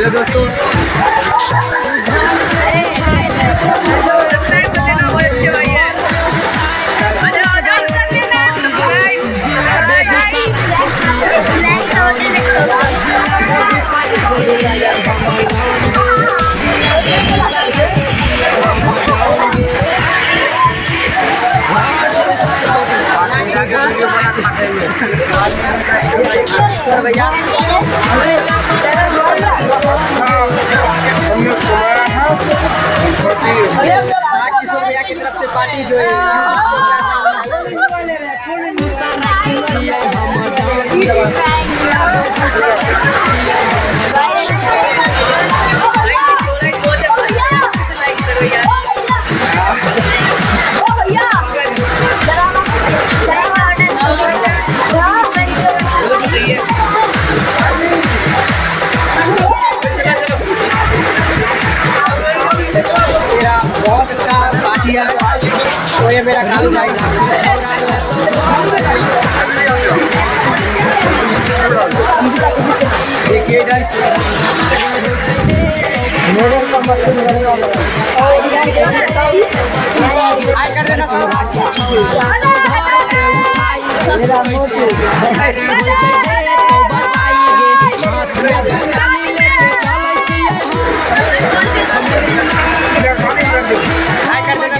Hello दोस्तों, भैया की तरफ से पार्टी जो बहुत अच्छा पार्टी है। तो ये मेरा कालू भाई देखिए मेरे कर